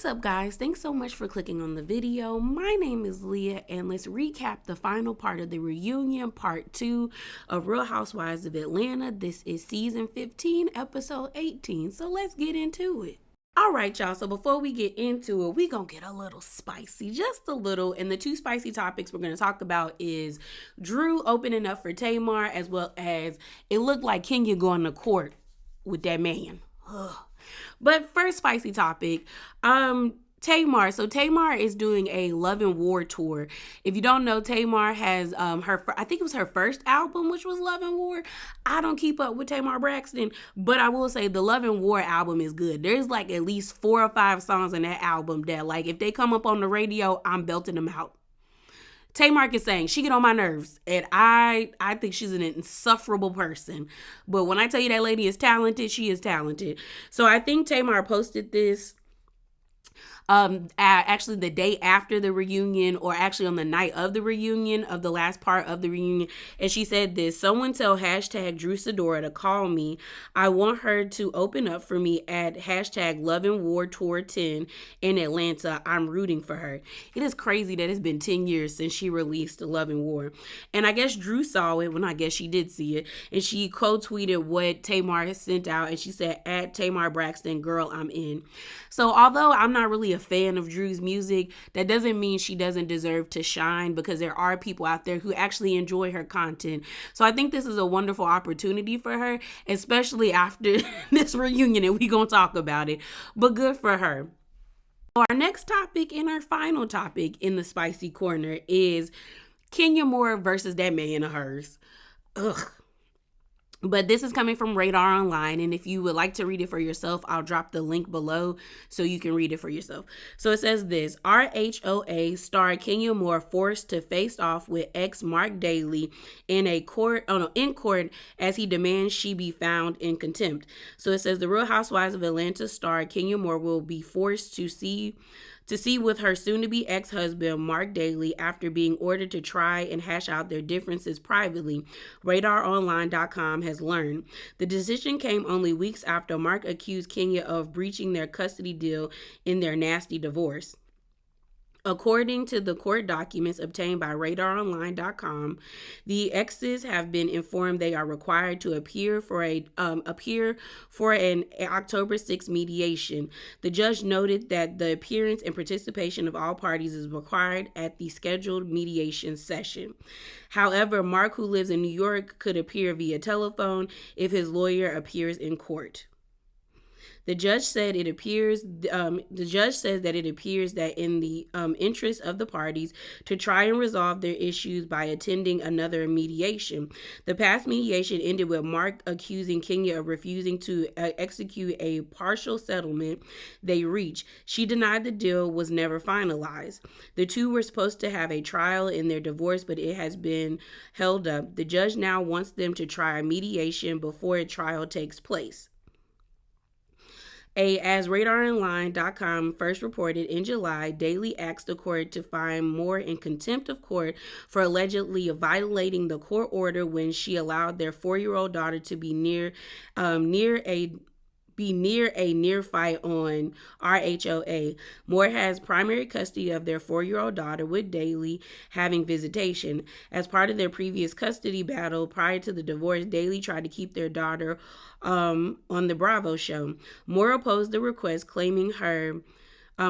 up, guys? Thanks so much for clicking on the video. My name is Leah, and let's recap the final part of the reunion, part 2 of Real Housewives of Atlanta. This is season 15, episode 18, so let's get into it. All right, y'all, so before we get into it, we're going to get a little spicy, just a little, and the two spicy topics we're going to talk about is Drew opening up for Tamar, as well as it looked like Kenya going to court with that man. Ugh. But first spicy topic, Tamar. So Tamar is doing a Love and War tour. If you don't know, Tamar has I think it was her first album, which was Love and War. I don't keep up with Tamar Braxton, but I will say the Love and War album is good. There's like at least 4 or 5 songs in that album that, like, if they come up on the radio, I'm belting them out. Tamar is saying she get on my nerves, and I think she's an insufferable person. But when I tell you that lady is talented, she is talented. So I think Tamar posted this actually the day after the reunion, or actually on the night of the reunion, of the last part of the reunion. And she said this: someone tell hashtag Drew Sidora to call me. I want her to open up for me at hashtag Love and War Tour 10 in Atlanta. I'm rooting for her. It is crazy that it's been 10 years since she released Love and War. And I guess Drew saw it, when I guess she did see it, and she co-tweeted what Tamar has sent out, and she said, at Tamar Braxton, girl, I'm in. So although I'm not really a fan of Drew's music, that doesn't mean she doesn't deserve to shine, because there are people out there who actually enjoy her content. So I think this is a wonderful opportunity for her, especially after this reunion, and we gonna talk about it, but good for her. Our next topic and our final topic in the spicy corner is Kenya Moore versus that man of hers. Ugh. But this is coming from Radar Online, and if you would like to read it for yourself, I'll drop the link below so you can read it for yourself. So it says this: RHOA star Kenya Moore forced to face off with ex Mark Daly in court as he demands she be found in contempt. So it says the Real Housewives of Atlanta star Kenya Moore will be forced to see with her soon-to-be ex-husband, Mark Daly, after being ordered to try and hash out their differences privately, RadarOnline.com has learned. The decision came only weeks after Mark accused Kenya of breaching their custody deal in their nasty divorce. According to the court documents obtained by RadarOnline.com, the exes have been informed they are required to appear for an October 6th mediation. The judge noted that the appearance and participation of all parties is required at the scheduled mediation session. However, Mark, who lives in New York, could appear via telephone if his lawyer appears in court. The judge said it appears. The judge says that it appears that in the interest of the parties to try and resolve their issues by attending another mediation. The past mediation ended with Mark accusing Kenya of refusing to execute a partial settlement they reached. She denied the deal was never finalized. The two were supposed to have a trial in their divorce, but it has been held up. The judge now wants them to try a mediation before a trial takes place. As RadarOnline.com first reported in July, Daly asked the court to find Moore in contempt of court for allegedly violating the court order when she allowed their 4-year-old daughter to be near a neophyte on RHOA. Moore has primary custody of their 4-year-old daughter, with Daly having visitation. As part of their previous custody battle prior to the divorce, Daly tried to keep their daughter on the Bravo show. Moore opposed the request, claiming her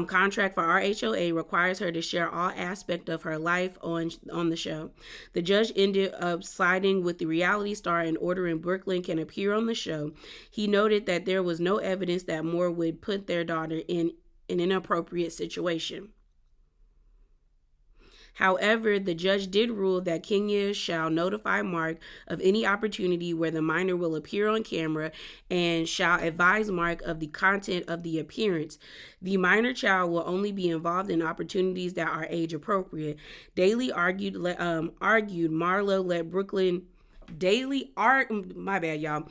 contract for RHOA requires her to share all aspects of her life on the show. The judge ended up siding with the reality star and ordering Brooklyn can appear on the show. He noted that there was no evidence that Moore would put their daughter in an inappropriate situation. However, the judge did rule that Kenya shall notify Mark of any opportunity where the minor will appear on camera and shall advise Mark of the content of the appearance. The minor child will only be involved in opportunities that are age appropriate. Daly argued Marlo let Brooklyn. My bad, y'all.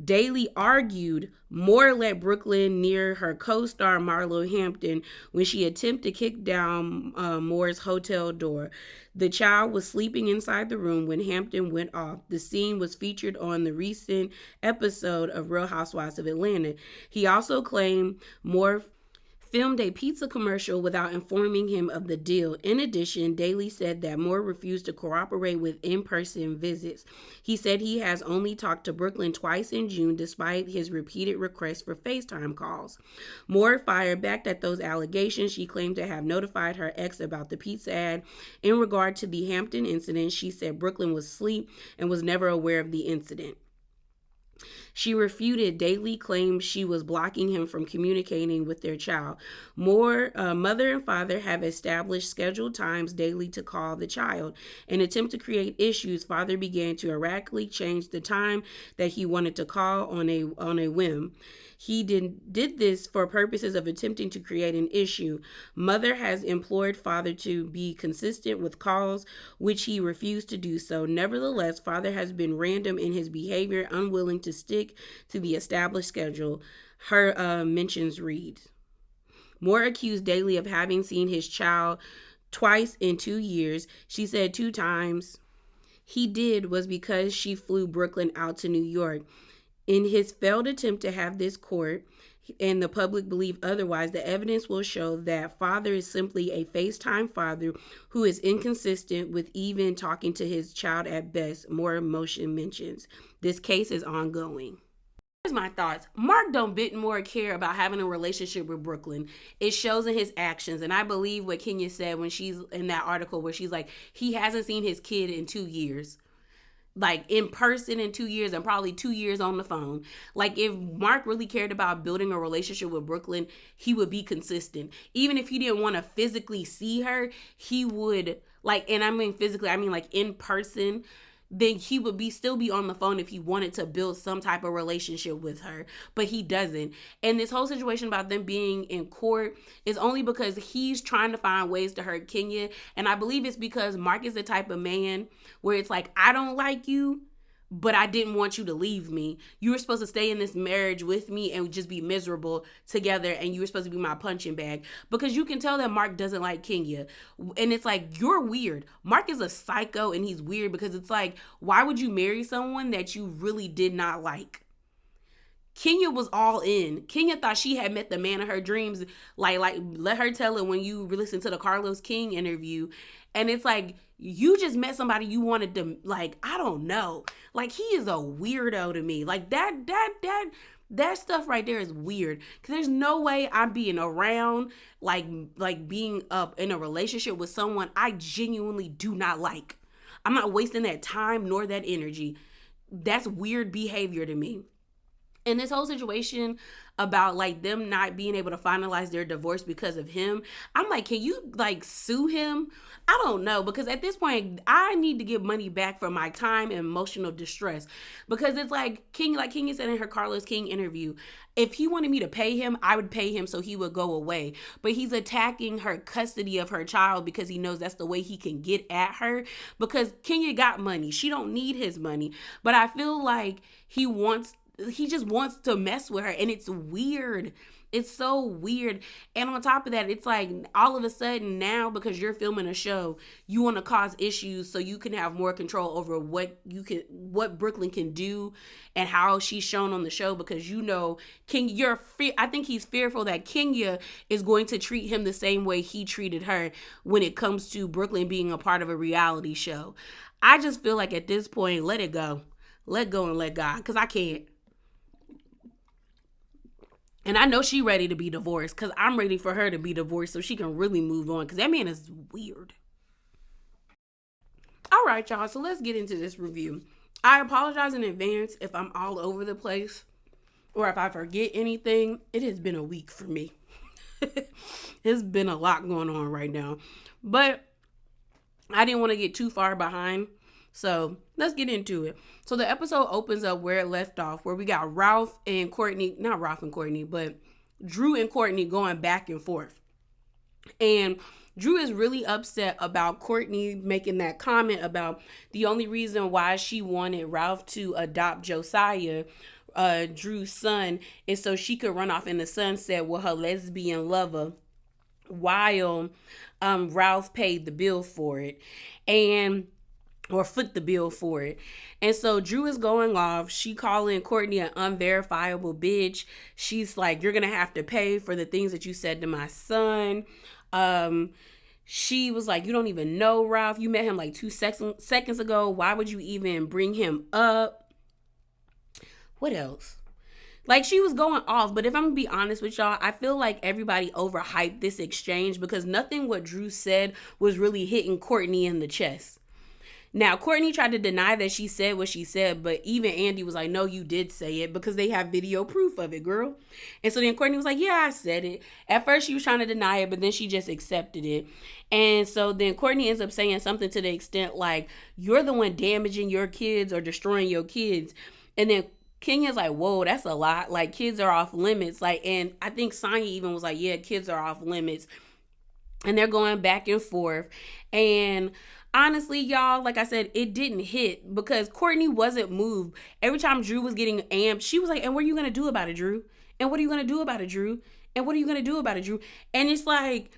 Daly argued Moore let Brooklyn near her co-star Marlo Hampton when she attempted to kick down Moore's hotel door. The child was sleeping inside the room when Hampton went off. The scene was featured on the recent episode of Real Housewives of Atlanta. He also claimed Moore filmed a pizza commercial without informing him of the deal. In addition, Daly said that Moore refused to cooperate with in-person visits. He said he has only talked to Brooklyn twice in June, despite his repeated requests for FaceTime calls. Moore fired back at those allegations. She claimed to have notified her ex about the pizza ad. In regard to the Hampton incident, she said Brooklyn was asleep and was never aware of the incident. She refuted Daly claims she was blocking him from communicating with their child. Moore, mother and father have established scheduled times daily to call the child. In an attempt to create issues, father began to erratically change the time that he wanted to call on a whim. He did this for purposes of attempting to create an issue. Mother has implored father to be consistent with calls, which he refused to do so. Nevertheless, father has been random in his behavior, unwilling to stick to the established schedule. Her mentions read. Moore accused Daly of having seen his child twice in 2 years. She said 2 times he did was because she flew Brooklyn out to New York. In his failed attempt to have this court and the public believe otherwise, the evidence will show that father is simply a FaceTime father who is inconsistent with even talking to his child at best. More emotion mentions. This case is ongoing. Here's my thoughts. Mark don't bit more care about having a relationship with Brooklyn. It shows in his actions. And I believe what Kenya said when she's in that article where she's like, he hasn't seen his kid in 2 years. Like in person in 2 years and probably 2 years on the phone. Like if Mark really cared about building a relationship with Brooklyn, he would be consistent. Even if he didn't want to physically see her, he would like, and I mean physically, I mean like in person, then he would still be on the phone if he wanted to build some type of relationship with her, but he doesn't. And this whole situation about them being in court is only because he's trying to find ways to hurt Kenya. And I believe it's because Mark is the type of man where it's like, I don't like you, but I didn't want you to leave me. You were supposed to stay in this marriage with me and just be miserable together, and you were supposed to be my punching bag. Because you can tell that Mark doesn't like Kenya. And it's like, you're weird. Mark is a psycho, and he's weird because it's like, why would you marry someone that you really did not like? Kenya was all in. Kenya thought she had met the man of her dreams. Like let her tell it when you listen to the Carlos King interview. And it's like, you just met somebody you wanted to, like, I don't know. Like, he is a weirdo to me. Like, that stuff right there is weird. Because there's no way I'm being around, like being up in a relationship with someone I genuinely do not like. I'm not wasting that time nor that energy. That's weird behavior to me. And this whole situation about like them not being able to finalize their divorce because of him, I'm like, can you like sue him? I don't know, because at this point I need to get money back for my time and emotional distress. Because it's like Kenya said in her Carlos King interview, if he wanted me to pay him, I would pay him so he would go away. But he's attacking her custody of her child because he knows that's the way he can get at her. Because Kenya got money. She don't need his money. But I feel like he just wants to mess with her, and it's weird. It's so weird. And on top of that, it's like all of a sudden now, because you're filming a show, you want to cause issues so you can have more control over what Brooklyn can do and how she's shown on the show, because you know I think he's fearful that Kenya is going to treat him the same way he treated her when it comes to Brooklyn being a part of a reality show. I just feel like at this point, let it go. Let go and let God, because I can't. And I know she ready to be divorced, because I'm ready for her to be divorced so she can really move on, because that man is weird. All right, y'all. So let's get into this review. I apologize in advance if I'm all over the place or if I forget anything. It has been a week for me. It's been a lot going on right now. But I didn't want to get too far behind. So let's get into it. So the episode opens up where it left off, where we got not Ralph and Courtney, but Drew and Courtney going back and forth. And Drew is really upset about Courtney making that comment about the only reason why she wanted Ralph to adopt Josiah, Drew's son, is so she could run off in the sunset with her lesbian lover while Ralph paid the bill for it. And or foot the bill for it. And so Drew is going off. She calling Courtney an unverifiable bitch. She's like, you're gonna have to pay for the things that you said to my son. She was like, you don't even know Ralph. You met him like 2 seconds ago. Why would you even bring him up? What else? Like, she was going off. But if I'm gonna be honest with y'all, I feel like everybody overhyped this exchange because nothing what Drew said was really hitting Courtney in the chest. Now, Courtney tried to deny that she said what she said, but even Andy was like, no, you did say it because they have video proof of it, girl. And so then Courtney was like, yeah, I said it. At first, she was trying to deny it, but then she just accepted it. And so then Courtney ends up saying something to the extent like, you're the one damaging your kids or destroying your kids. And then Kenya's like, whoa, that's a lot. Like, kids are off limits. Like, and I think Sonya even was like, yeah, kids are off limits. And they're going back and forth. And honestly, y'all, like I said, it didn't hit because Courtney wasn't moved. Every time Drew was getting amped, she was like, and what are you going to do about it, Drew? And what are you going to do about it, Drew? And what are you going to do about it, Drew? And it's like,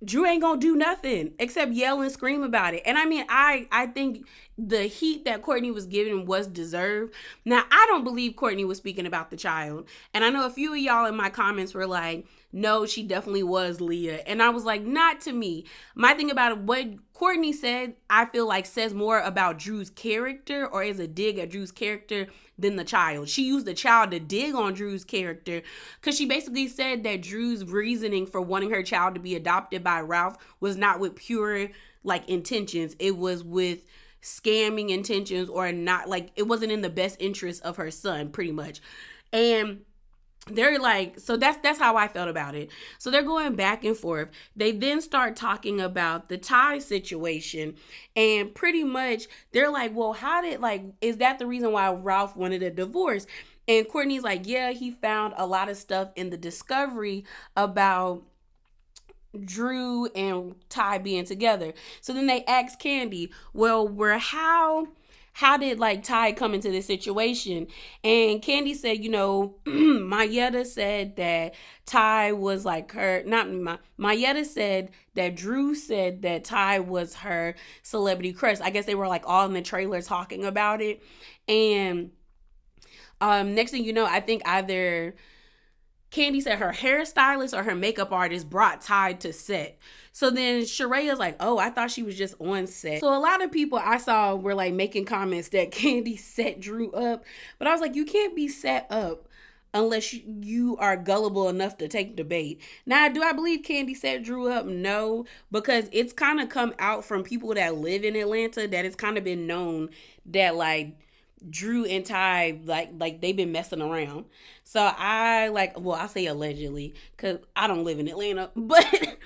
Drew ain't gonna do nothing except yell and scream about it. And I mean, I think the heat that Courtney was given was deserved. Now, I don't believe Courtney was speaking about the child. And I know a few of y'all in my comments were like, no, she definitely was, Leah. And I was like, not to me. My thing about it, what Courtney said, I feel like says more about Drew's character or is a dig at Drew's character than the child. She used the child to dig on Drew's character because she basically said that Drew's reasoning for wanting her child to be adopted by Ralph was not with pure like intentions. It was with scamming intentions or not, like it wasn't in the best interest of her son, pretty much. And they're like, so that's how I felt about it. So they're going back and forth. They then start talking about the Ty situation, and pretty much they're like, well, how did, like, is that the reason why Ralph wanted a divorce? And Courtney's like, yeah, he found a lot of stuff in the discovery about Drew and Ty being together. So then they asked Candy, well, how did like Ty come into this situation? And Candy said, you know, Mayetta said that Ty was like her, Mayetta said that Drew said that Ty was her celebrity crush. I guess they were like all in the trailer talking about it. And next thing you know, I think either Candy said her hairstylist or her makeup artist brought Ty to set. So then Sharea's like, oh, I thought she was just on set. So a lot of people I saw were like making comments that Candy set Drew up. But I was like, you can't be set up unless you are gullible enough to take the bait. Now, do I believe Candy set Drew up? No, because it's kind of come out from people that live in Atlanta that it's kind of been known that like Drew and Ty, like they've been messing around. So I say allegedly because I don't live in Atlanta, but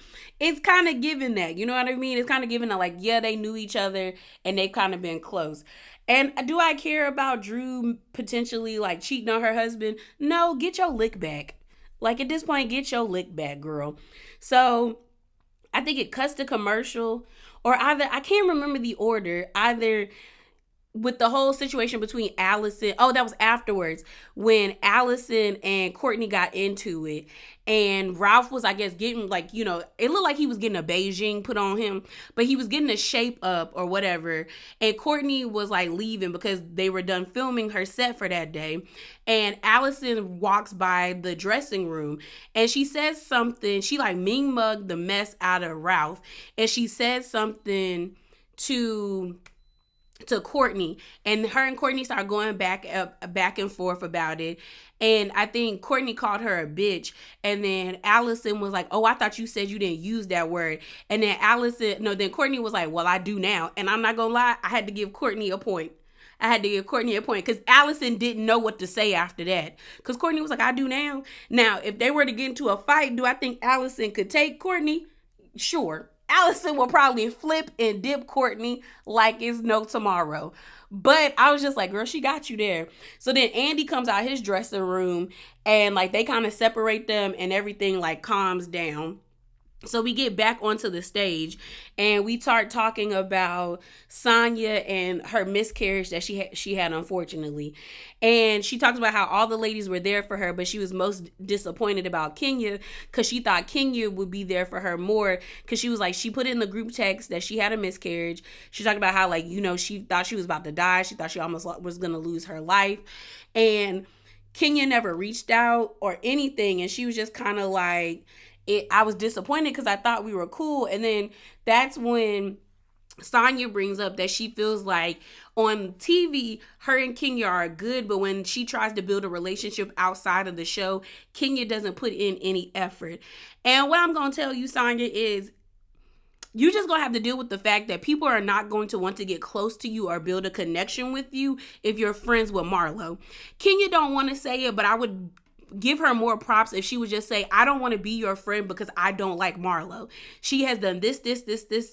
it's kind of given that, you know what I mean? It's kind of given that, like, yeah, they knew each other and they've kind of been close. And do I care about Drew potentially like cheating on her husband? No, get your lick back. Like at this point, get your lick back, girl. So I think it cuts to commercial, or either, I can't remember the order, either with the whole situation between Allison. Oh, that was afterwards when Allison and Courtney got into it. And Ralph was, I guess, getting like, you know, it looked like he was getting a Beijing put on him, but he was getting a shape up or whatever. And Courtney was like leaving because they were done filming her set for that day. And Allison walks by the dressing room and she says something. She like mean mugged the mess out of Ralph. And she said something to Courtney, and her and Courtney started going back and forth about it. And I think Courtney called her a bitch, and then Allison was like, oh, I thought you said you didn't use that word. And then Courtney was like, well, I do now. And I'm not gonna lie, I had to give Courtney a point. Because Allison didn't know what to say after that. Because Courtney was like, I do now. Now, if they were to get into a fight, do I think Allison could take Courtney? Sure. Allison will probably flip and dip Courtney like it's no tomorrow. But I was just like, girl, she got you there. So then Andy comes out his dressing room and like they kind of separate them and everything like calms down. So we get back onto the stage and we start talking about Sonya and her miscarriage that she had unfortunately. And she talks about how all the ladies were there for her, but she was most disappointed about Kenya because she thought Kenya would be there for her more, because she was like, she put it in the group text that she had a miscarriage. She talked about how, like, she thought she was about to die. She thought she almost was going to lose her life. And Kenya never reached out or anything. And she was just kind of like, I was disappointed because I thought we were cool. And then that's when Sonya brings up that she feels like on TV, her and Kenya are good, but when she tries to build a relationship outside of the show, Kenya doesn't put in any effort. And what I'm going to tell you, Sonya, is you just gonna have to deal with the fact that people are not going to want to get close to you or build a connection with you if you're friends with Marlo. Kenya don't want to say it, but I would give her more props if she would just say, I don't want to be your friend because I don't like Marlo. She has done this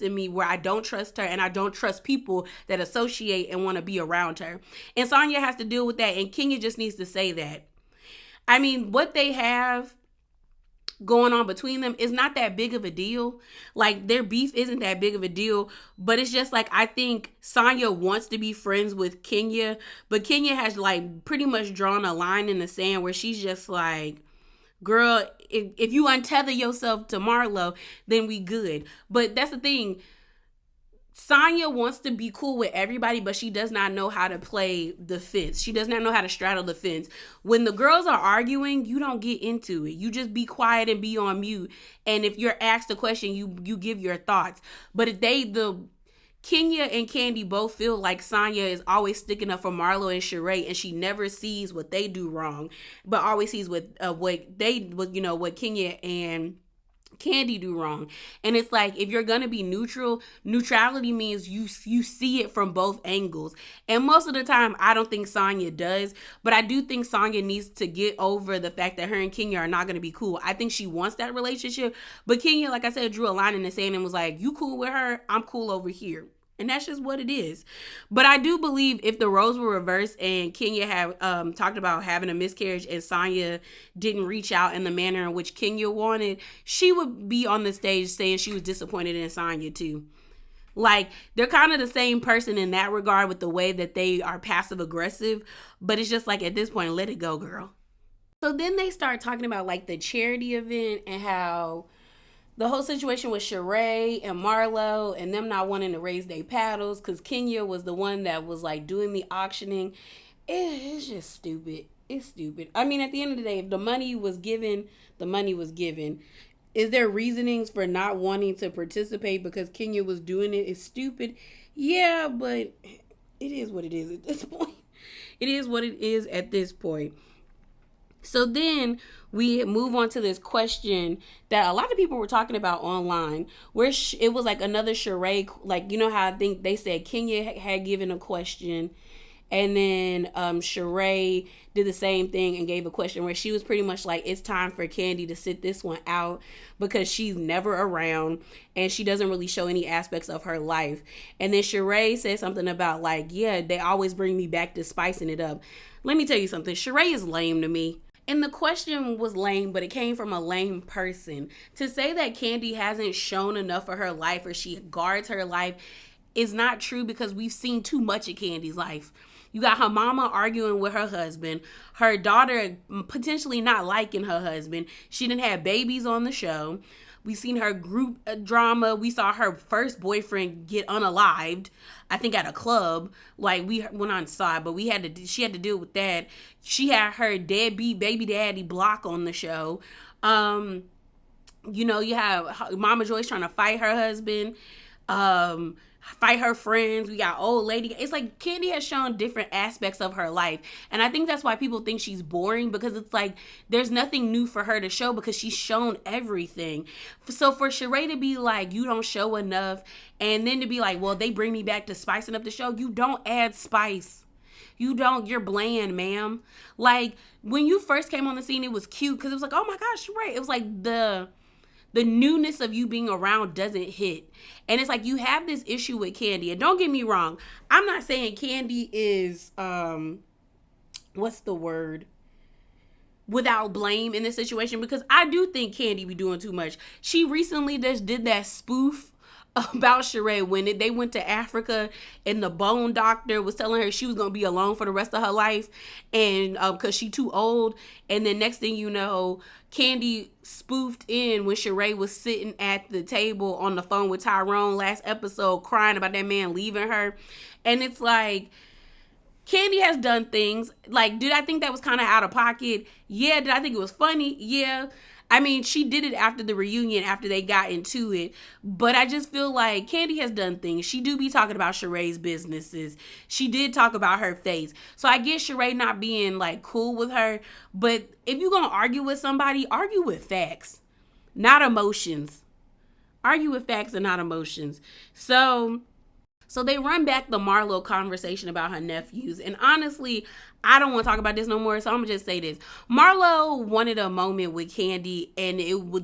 in me where I don't trust her, and I don't trust people that associate and want to be around her. And Sonya has to deal with that, and Kenya just needs to say that. I mean, what they have going on between them is not that big of a deal. Like, their beef isn't that big of a deal, but it's just like, I think Sonya wants to be friends with Kenya, but Kenya has like pretty much drawn a line in the sand where she's just like, girl, if you untether yourself to Marlo, then we good. But that's the thing, Sonya wants to be cool with everybody, but she does not know how to play the fence. She does not know how to straddle the fence. When the girls are arguing, you don't get into it. You just be quiet and be on mute. And if you're asked a question, you give your thoughts. But if Kenya and Candy both feel like Sonya is always sticking up for Marlo and Sheree, and she never sees what they do wrong, but always sees what Kenya and Candy do wrong. And it's like, if you're gonna be neutral, neutrality means you see it from both angles. And most of the time, I don't think Sonya does, but I do think Sonya needs to get over the fact that her and Kenya are not gonna be cool. I think she wants that relationship, but Kenya, like I said, drew a line in the sand and was like, you cool with her, I'm cool over here. And that's just what it is. But I do believe if the roles were reversed and Kenya had talked about having a miscarriage and Sonya didn't reach out in the manner in which Kenya wanted, she would be on the stage saying she was disappointed in Sonya too. Like, they're kind of the same person in that regard with the way that they are passive aggressive. But it's just like, at this point, let it go, girl. So then they start talking about like the charity event and how the whole situation with Sheree and Marlo and them not wanting to raise their paddles because Kenya was the one that was like doing the auctioning. It's just stupid. It's stupid. I mean, at the end of the day, if the money was given, the money was given. Is there reasonings for not wanting to participate because Kenya was doing it? It's stupid. Yeah, but it is what it is at this point. It is what it is at this point. So then we move on to this question that a lot of people were talking about online, where it was like another charade. Like, you know how I think they said Kenya had given a question, and then Sheree did the same thing and gave a question where she was pretty much like, it's time for Candy to sit this one out because she's never around and she doesn't really show any aspects of her life. And then Sheree said something about like, yeah, they always bring me back to spicing it up. Let me tell you something. Sheree is lame to me. And the question was lame, but it came from a lame person. To say that Candy hasn't shown enough of her life or she guards her life is not true, because we've seen too much of Candy's life. You got her mama arguing with her husband, her daughter potentially not liking her husband. She didn't have babies on the show. We seen her group drama. We saw her first boyfriend get unalived, I think at a club. Like, we went on side, but she had to deal with that. She had her deadbeat baby daddy Block on the show. You have Mama Joyce trying to fight her husband, fight her friends. We got old lady. It's like Candy has shown different aspects of her life, and I think that's why people think she's boring, because it's like there's nothing new for her to show because she's shown everything. So for Sheree to be like, you don't show enough, and then to be like, well, they bring me back to spicing up the show, you don't add spice. You're bland, ma'am. Like, when you first came on the scene, it was cute because it was like, oh my gosh, Sheree. It was like the newness of you being around doesn't hit. And it's like, you have this issue with Candy. And don't get me wrong, I'm not saying Candy is, what's the word? without blame in this situation, because I do think Kandi be doing too much. She recently just did that spoof about Sheree when they went to Africa and the bone doctor was telling her she was going to be alone for the rest of her life and because she too old. And then next thing you know, Kandi spoofed in when Sheree was sitting at the table on the phone with Tyrone last episode crying about that man leaving her. And it's like, Kandi has done things. Like, did I think that was kind of out of pocket? Yeah. Did I think it was funny? Yeah. I mean, she did it after the reunion, after they got into it. But I just feel like Kandi has done things. She do be talking about Sheree's businesses. She did talk about her face. So I get Sheree not being, like, cool with her. But if you're going to argue with somebody, argue with facts, not emotions. Argue with facts and not emotions. So they run back the Marlo conversation about her nephews. And honestly, I don't want to talk about this no more, so I'm going to just say this. Marlo wanted a moment with Kandi, and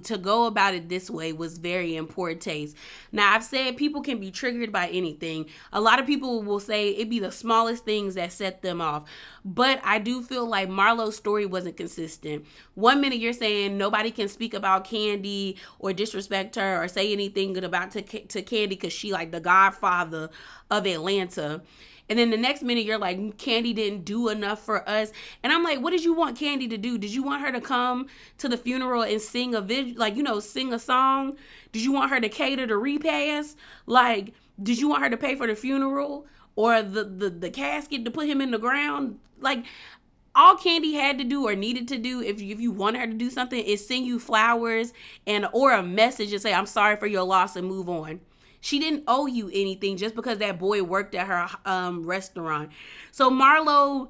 to go about it this way was very in poor taste. Now, I've said people can be triggered by anything. A lot of people will say it be the smallest things that set them off. But I do feel like Marlo's story wasn't consistent. 1 minute you're saying nobody can speak about Kandi or disrespect her or say anything good about to Kandi because she like the godfather of Atlanta. And then the next minute you're like, Kandi didn't do enough for us. And I'm like, what did you want Kandi to do? Did you want her to come to the funeral and sing sing a song? Did you want her to cater the repast? Like, did you want her to pay for the funeral or the casket to put him in the ground? Like, all Kandi had to do or needed to do, if you wanted her to do something, is sing you flowers or a message and say, I'm sorry for your loss and move on. She didn't owe you anything just because that boy worked at her restaurant. So Marlo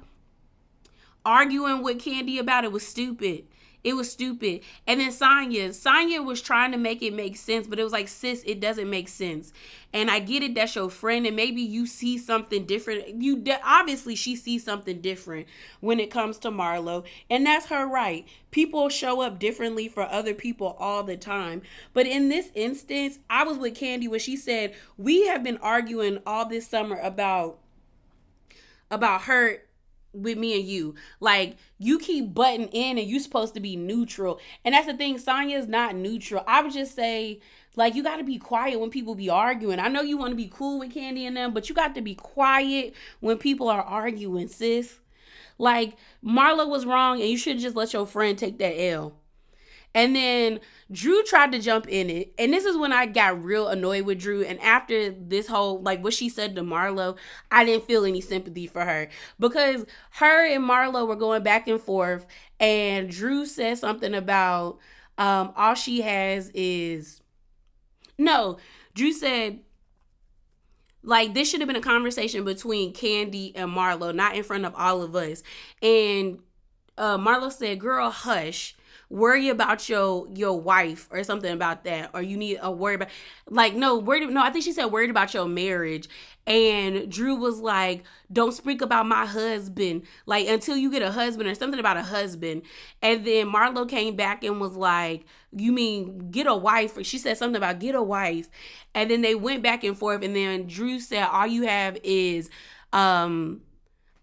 arguing with Kandi about it was stupid. It was stupid. And then Sonya was trying to make it make sense, but it was like, sis, it doesn't make sense. And I get it, that's your friend, and maybe you see something different. Obviously, she sees something different when it comes to Marlo, and that's her right. People show up differently for other people all the time. But in this instance, I was with Kandi when she said, we have been arguing all this summer about her with me and you. Like, you keep butting in and you supposed to be neutral. And that's the thing, Sonya's not neutral. I would just say, like, you got to be quiet when people be arguing. I know you want to be cool with Kandi and them, but you got to be quiet when people are arguing, sis. Like, Marlo was wrong and you should just let your friend take that L. And then Drew tried to jump in it. And this is when I got real annoyed with Drew. And after this whole, like, what she said to Marlo, I didn't feel any sympathy for her. Because her and Marlo were going back and forth. And Drew said something about all she has is... No, Drew said, like, this should have been a conversation between Kandi and Marlo, not in front of all of us. And Marlo said, girl, hush. Worry about your wife or something about that, or you need a worry about, like, I think she said worried about your marriage. And Drew was like, don't speak about my husband, like, until you get a husband, or something about a husband. And then Marlo came back and was like, you mean get a wife? She said something about get a wife. And then they went back and forth, and then Drew said, all you have is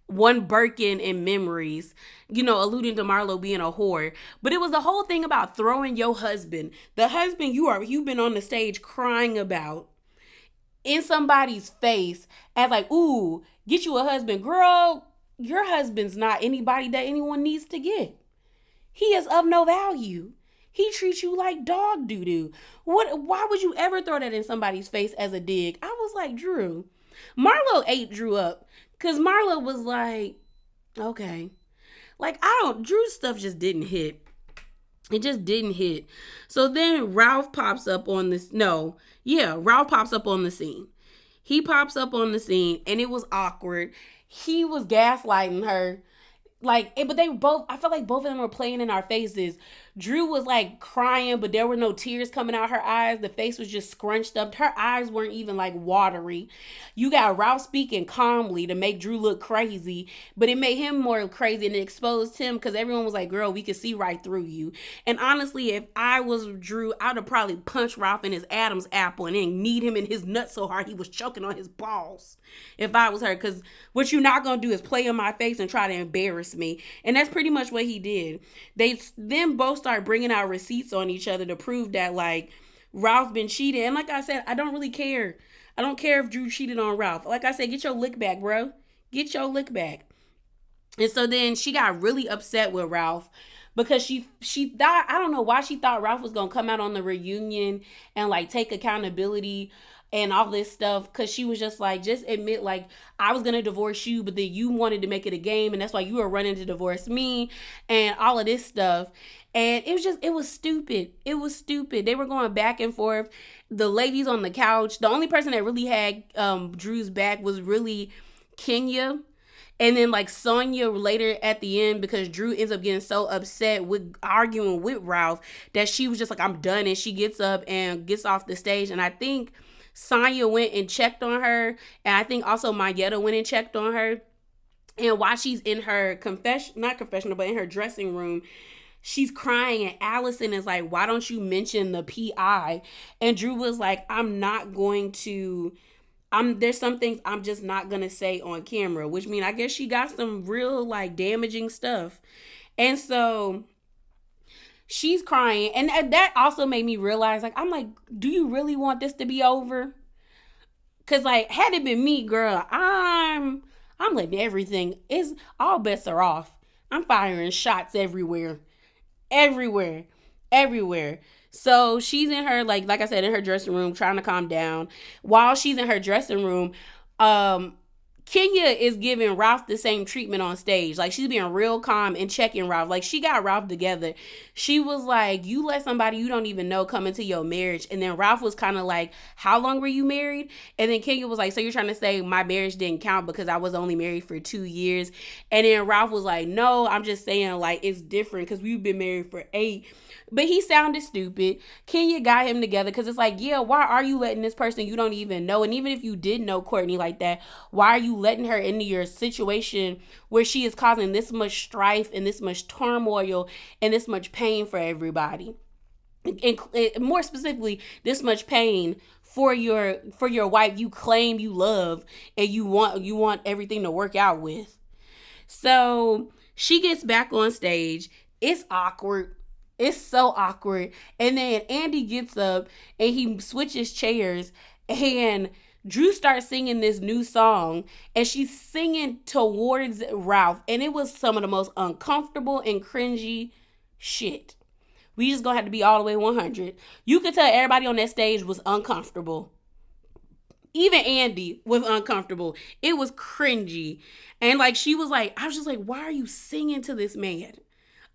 one Birkin and memories, alluding to Marlo being a whore. But it was the whole thing about throwing your husband, the husband you've been on the stage crying about, in somebody's face as like, ooh, get you a husband. Girl, your husband's not anybody that anyone needs to get. He is of no value. He treats you like dog doo-doo. Why would you ever throw that in somebody's face as a dig? I was like, Drew. Marlo ate Drew up. Because Marlo was like, okay. Like, Drew's stuff just didn't hit. It just didn't hit. So then Ralph pops up on this. Ralph pops up on the scene. He pops up on the scene, and it was awkward. He was gaslighting her. Like, but I felt like both of them were playing in our faces. Drew was like crying, but there were no tears coming out her eyes. The face was just scrunched up. Her eyes weren't even like watery. You got Ralph speaking calmly to make Drew look crazy, but it made him more crazy, and it exposed him because everyone was like, girl, we could see right through you. And honestly, if I was Drew, I would have probably punched Ralph in his Adam's apple and then kneed him in his nuts so hard he was choking on his balls if I was her. Because what you're not going to do is play in my face and try to embarrass against me. And that's pretty much what he did. They then both start bringing out receipts on each other to prove that, like, Ralph been cheating. And like I said, I don't really care. I don't care if Drew cheated on Ralph. Like I said, get your lick back, bro. Get your lick back. And so then she got really upset with Ralph because she thought, I don't know why she thought Ralph was gonna come out on the reunion and like take accountability and all this stuff, because she was just like, just admit, like, I was gonna divorce you, but then you wanted to make it a game, and that's why you were running to divorce me and all of this stuff. And it was stupid. It was stupid. They were going back and forth. The ladies on the couch, the only person that really had Drew's back was really Kenya. And then like Sonya later at the end, because Drew ends up getting so upset with arguing with Ralph that she was just like, I'm done. And she gets up and gets off the stage. And I think Sonya went and checked on her. And I think also Mayetta went and checked on her. And while she's in her not confessional, but in her dressing room, she's crying, and Allison is like, why don't you mention the PI? And Drew was like, there's some things I'm just not gonna say on camera, which means I guess she got some real like damaging stuff. And so she's crying, and that also made me realize, like, I'm like, do you really want this to be over? Because like, had it been me, girl, I'm letting everything, is all bets are off. I'm firing shots everywhere. So she's in her, like I said, in her dressing room trying to calm down. While she's in her dressing room, Kenya is giving Ralph the same treatment on stage. Like, she's being real calm and checking Ralph. Like, she got Ralph together. She was like, you let somebody you don't even know come into your marriage. And then Ralph was kind of like, how long were you married? And then Kenya was like, so you're trying to say my marriage didn't count because I was only married for 2 years? And then Ralph was like, no, I'm just saying, like, it's different because we've been married for 8. But he sounded stupid. Kenya got him together because it's like, yeah, why are you letting this person you don't even know? And even if you did know Courtney like that, why are you letting her into your situation where she is causing this much strife and this much turmoil and this much pain for everybody? And more specifically, this much pain for your wife you claim you love and you want everything to work out with. So she gets back on stage. It's awkward. It's so awkward. And then Andy gets up and he switches chairs, and Drew starts singing this new song, and she's singing towards Ralph. And it was some of the most uncomfortable and cringy shit. We just gonna have to be all the way 100. You could tell everybody on that stage was uncomfortable. Even Andy was uncomfortable. It was cringy. And like, she was like, I was just like, why are you singing to this man?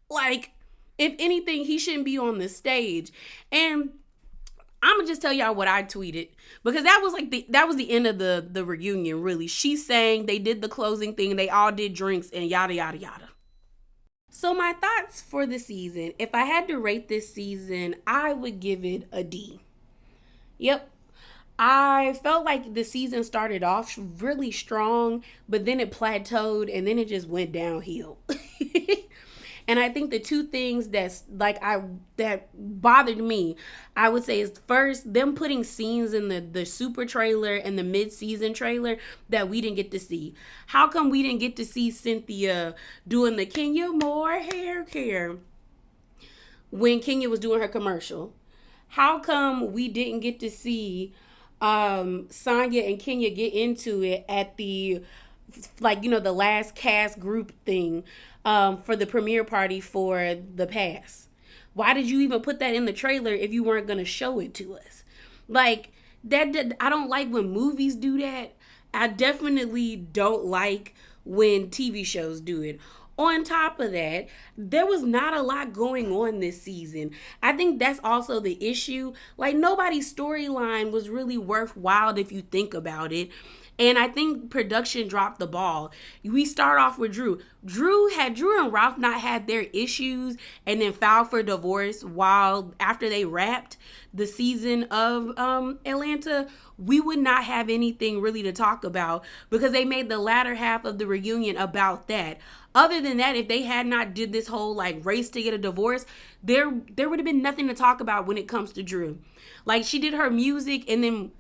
Like, if anything, he shouldn't be on the stage. And I'm gonna just tell y'all what I tweeted, because that was the end of the reunion, really. She sang, they did the closing thing, they all did drinks and yada yada yada. So my thoughts for the season, if I had to rate this season, I would give it a D. Yep. I felt like the season started off really strong, but then it plateaued and then it just went downhill. And I think the two things that bothered me, I would say, is first, them putting scenes in the super trailer and the mid-season trailer that we didn't get to see. How come we didn't get to see Cynthia doing the Kenya Moore hair care when Kenya was doing her commercial? How come we didn't get to see Sonya and Kenya get into it at the, like, you know, the last cast group thing for the premiere party for The Pass? Why did you even put that in the trailer if you weren't going to show it to us? Like, I don't like when movies do that. I definitely don't like when TV shows do it. On top of that, there was not a lot going on this season. I think that's also the issue. Like, nobody's storyline was really worthwhile if you think about it. And I think production dropped the ball. We start off with Drew. Drew and Ralph not had their issues and then filed for divorce after they wrapped the season of Atlanta, we would not have anything really to talk about because they made the latter half of the reunion about that. Other than that, if they had not did this whole like race to get a divorce, there would have been nothing to talk about when it comes to Drew. Like, she did her music and then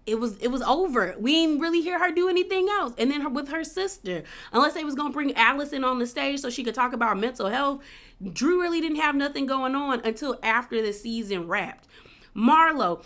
it was over. We didn't really hear her do anything else. And then with her sister, unless they was gonna bring Allison on the stage so she could talk about mental health, Drew really didn't have nothing going on until after the season wrapped. Marlo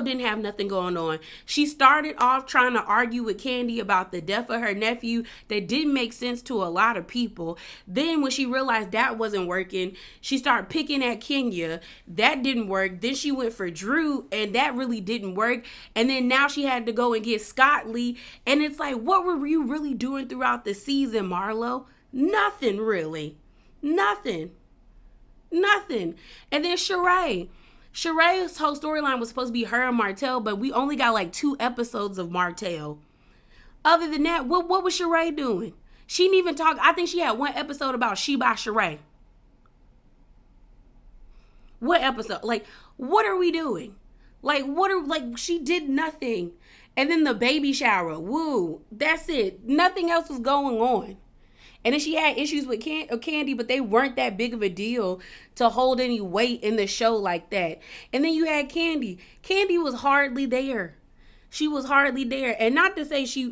didn't have nothing going on. She started off trying to argue with Candy about the death of her nephew that didn't make sense to a lot of people. Then when she realized that wasn't working, she started picking at Kenya. That didn't work. Then she went for Drew, and that really didn't work. And then now she had to go and get Scott Lee. And it's like, what were you really doing throughout the season, Marlo? Nothing, really. Nothing. And then Sheree's whole storyline was supposed to be her and Martell, but we only got like 2 episodes of Martell. Other than that, what was Sheree doing? She didn't even talk. I think she had 1 episode about She by Sheree. What episode? Like, what are we doing? Like, she did nothing. And then the baby shower. Woo. That's it. Nothing else was going on. And then she had issues with Candy, but they weren't that big of a deal to hold any weight in the show like that. And then you had Candy. Candy was hardly there. She was hardly there. And not to say she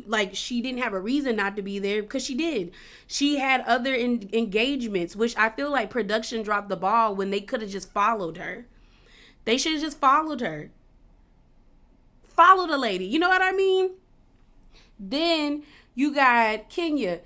didn't have a reason not to be there, because she did. She had other engagements, which I feel like production dropped the ball when they could have just followed her. They should have just followed her. Follow the lady. You know what I mean? Then you got Kenya,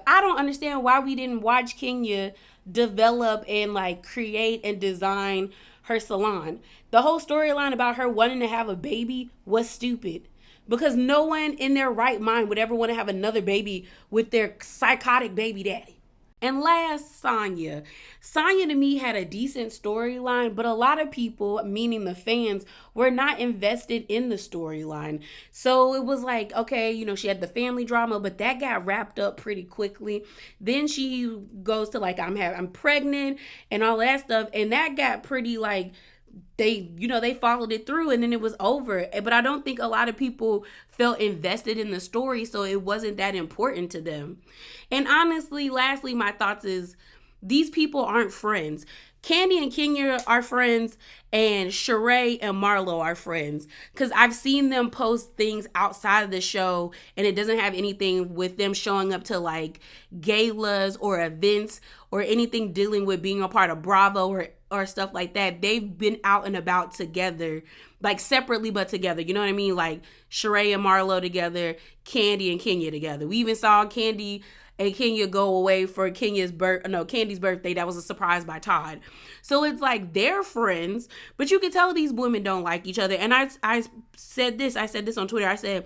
I don't understand why we didn't watch Kenya develop and like create and design her salon. The whole storyline about her wanting to have a baby was stupid, because no one in their right mind would ever want to have another baby with their psychotic baby daddy. And last, Sonya. Sonya to me had a decent storyline, but a lot of people, meaning the fans, were not invested in the storyline. So it was like, okay, you know, she had the family drama, but that got wrapped up pretty quickly. Then she goes to like, I'm pregnant and all that stuff. And that got pretty like, they followed it through and then it was over. But I don't think a lot of people felt invested in the story, so it wasn't that important to them. And honestly, lastly, my thoughts is these people aren't friends. Candy and Kenya are friends, and Sheree and Marlo are friends, because I've seen them post things outside of the show and it doesn't have anything with them showing up to like galas or events or anything dealing with being a part of Bravo or stuff like that. They've been out and about together, like separately but together. You know what I mean? Like Sheree and Marlo together, Candy and Kenya together. We even saw Candy and Kenya go away for Candy's birthday. That was a surprise by Todd. So it's like they're friends, but you can tell these women don't like each other. And I said this on Twitter. I said,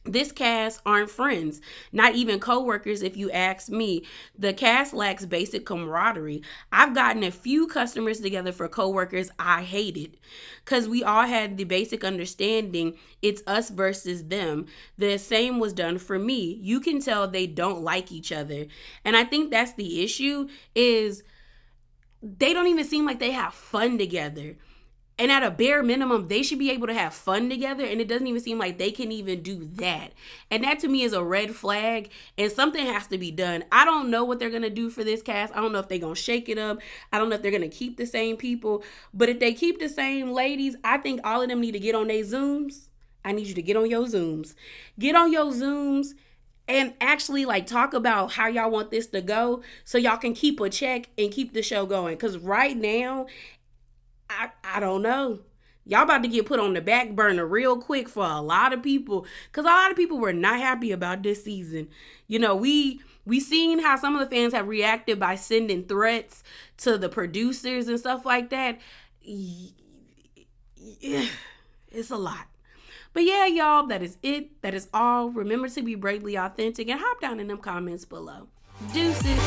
this cast aren't friends, not even co-workers if you ask me. The cast lacks basic camaraderie. I've gotten a few customers together for co-workers I hated, because we all had the basic understanding it's us versus them. The same was done for me. You can tell they don't like each other. And I think that's the issue, is they don't even seem like they have fun together. And at a bare minimum, they should be able to have fun together. And it doesn't even seem like they can even do that. And that to me is a red flag. And something has to be done. I don't know what they're going to do for this cast. I don't know if they're going to shake it up. I don't know if they're going to keep the same people. But if they keep the same ladies, I think all of them need to get on their Zooms. I need you to get on your Zooms. Get on your Zooms and actually like talk about how y'all want this to go, so y'all can keep a check and keep the show going. Because right now, I don't know. Y'all about to get put on the back burner real quick for a lot of people, because a lot of people were not happy about this season. You know, we seen how some of the fans have reacted by sending threats to the producers and stuff like that. Yeah, it's a lot. But yeah, y'all, that is it. That is all. Remember to be bravely authentic and hop down in them comments below. Deuces.